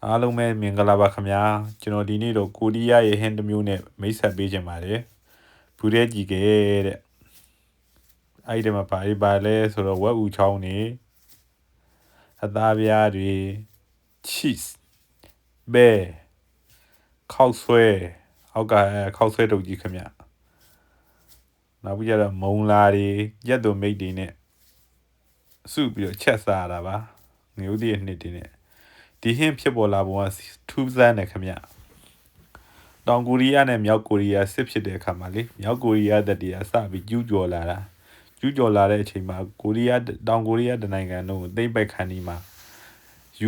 အားလုံးပဲမင်္ဂလာပါခင်ဗျာကျွန်တော်ဒီနေ့တော့ကိုရီးယားရဲ့ဟင်းတစ်မျိုးနဲ့မိတ်ဆက်ပေးခြင်းပါတယ်ဘူးရဲကြီးကဲတဲ့အဲ့ဒီမှာပါလဲဆိုတော့ဝက်ဦးချောင်းနေအသားပြားတွေ cheese ပဲခောက်ဆွဲအောက်ကခောက်ဆွဲတုပ်ကြီးခင်ဗျနောက်ပြီးတော့မုံလာတွေရက်သွမိတ်တွေနဲ့စုပြီးတော့ချက်စားရတာပါငရုတ်တည်းနှစ်တွေနဲ့ဒီဟင်းဖြစ်ပေါ်လာပုံကထူးဆန်းတယ်ခင်ဗျတောင်ကိုရီးယားနဲ့မြောက်ကိုရီးယားစစ်ဖြစ်တဲ့အခါမှာလေမြောက်ကိုရီးယားတပ်တွေကစပြီးကျူးကျော်လာတဲ့အချိန်မှာတောင်ကိုရီးယားတနိုင်ငံလုံးကိုသိမ်းပိုက်ခံနေမှာ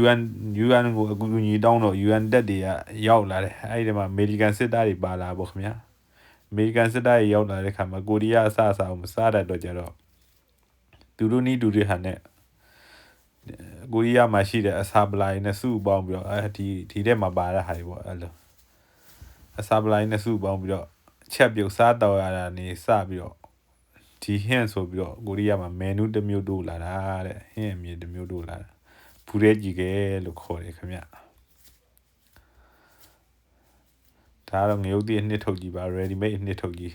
UN ကိုအကူအညီတောင်းတော့ UN တပ်တွေကရောက်လာတယ်အဲ့ဒီမှာအမေရိကန်စစ်သားတွေပါလာပေါ့ခင်ဗျာအမေရိကန်စစ်သားတွေရောက်လာတဲ့အခါမှာကိုရီးယားအစားမစားတတ်တော့ကြတော့သူတို့နီးတူတွေဟာနဲ့ကိုရီးယားမှာရှိတဲ့အစာပလာတွေနဲ့စုပေါင်းပြီးတော့ဒီထဲမှာပါတဲ့ဟာတွေပေါ့အဲ့လိုအစာပလာတွေနဲ့စုပေါင်းပြီးတော့ချက်ပြုတ်စားတော့ရတာနေစပြီးတော့ဒီဟင်းဆိုပြီးတော့ကိုရီးယားမှာမန်နူးတစ်မျိုးတိုးလာတာတဲ့ဟင်းအမြင်တစ်မျိုးတိုးလာတာဘူးရဲကြီးကဲလို့ခေါ်တယ်ခင်ဗျဒါတော့ငရုတ်တည်းနှစ်ထုတ်ကြီးပါ ready made နှစ်ထုတ်ကြီး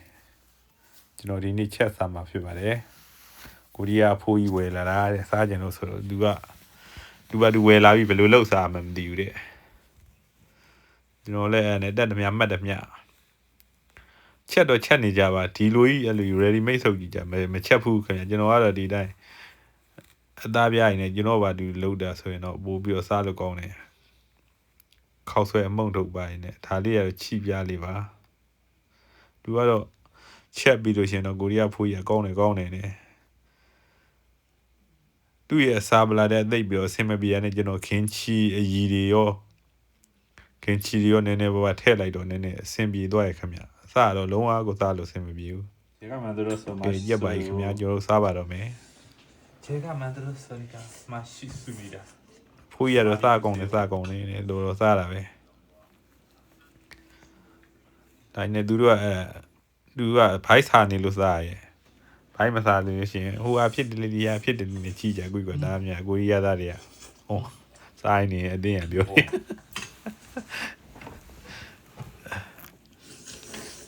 ကျွန်တော်ဒီနေ့ချက်စားမှာဖြစ်ပါတယ်ကိုရီးယားဖိုးကြီးဝယ်လာတာတဲ့စားကြင်လို့ဆိုတော့သူဝယ်လာပြီးဘယ်လိုလုပ်စားမှမသိဘူးတဲ့ကျွန်တော်လည်းအဲ့နဲ့တက်တည်းမှတ်တယ်မြချက်တော့ချက်နေကြပါဒီလိုကြီးအဲ့လို ready made ဆုပ်ကြီးကြမချက်ဘူးခင်ဗျကျွန်တော်ကတော့ဒီတိုင်းအသားပြားရင်လည်းကျွန်တော်ဘာဒီလုပ်တာဆိုရင်တော့ပို့ပြီးတော့စားလို့ကောင်းတယ်ခောက်ဆွဲအမုံထုတ်ပါရင်လည်းဒါလေးကတော့ချိပြားလေးပါသူကတော့ချက်ပြီးလို့ရှင်တော့ကိုရီးယားဖိုးကြီးကောင်းတယ်နဲ့သူ့ရဲ့အစာပလာတဲ့အသိပြီးတော့ဆင်မပြေရနဲ့ကျွန်တော်ခင်းချီအရီတွေရောနည်းနည်းပါထည့်လိုက်တော့နည်းနည်းအဆင်ပြေသွားရခင်ဗျအစတော့လုံးဝကိုစားလို့အဆင်မပြေဘူး제가 만들었어요ရက်ပါခင်ဗျကျွန်တော်စားပါတော့မယ်제가 만들었으니까 맛있습니다ဖိုးရတော့စားကုန်နေလို့တော့စားတာပဲဒါနဲ့သူကဘိုက်စားနေလို့စားရဲဘိုက်မစားလို့ရှင်ဟိုအဖြစ်တယ်လီယာဖြစ်တယ်နေချီကြကွကဒါမြကိုရီးယားသားတွေကဟောစားနေအတင်းရပြောတယ်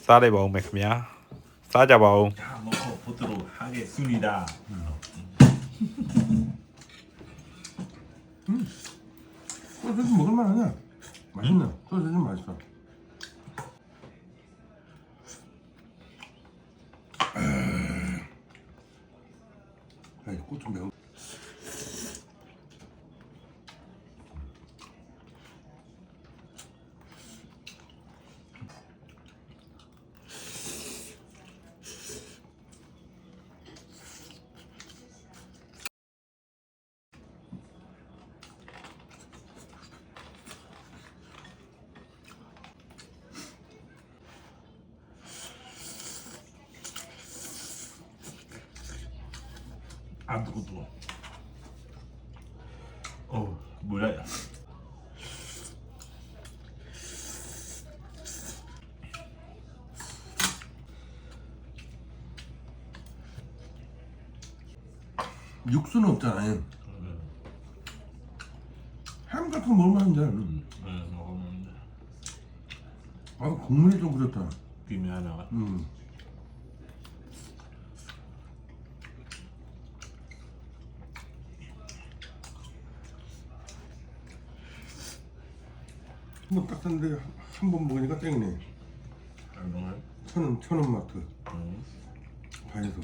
စားလိုက်ပါဦးမယ်ခင်ဗျာစားကြပါဦး 자 먹어보도록 하겠습니다 소세지 먹을만 하냐? 맛있네. 소세지 맛있어. 야, 이 고추 매워. 안 뜨거 뭐야 야 육수는 없잖아요. 햄 같은 거 먹으면 돼. 먹으면 돼 아, 국물이 좀 그렇다. 김이 하나가 한번 딱 샀는데 한 번 먹으니까 땡이네. 천원 마트 반에서.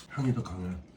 향이 더 강해.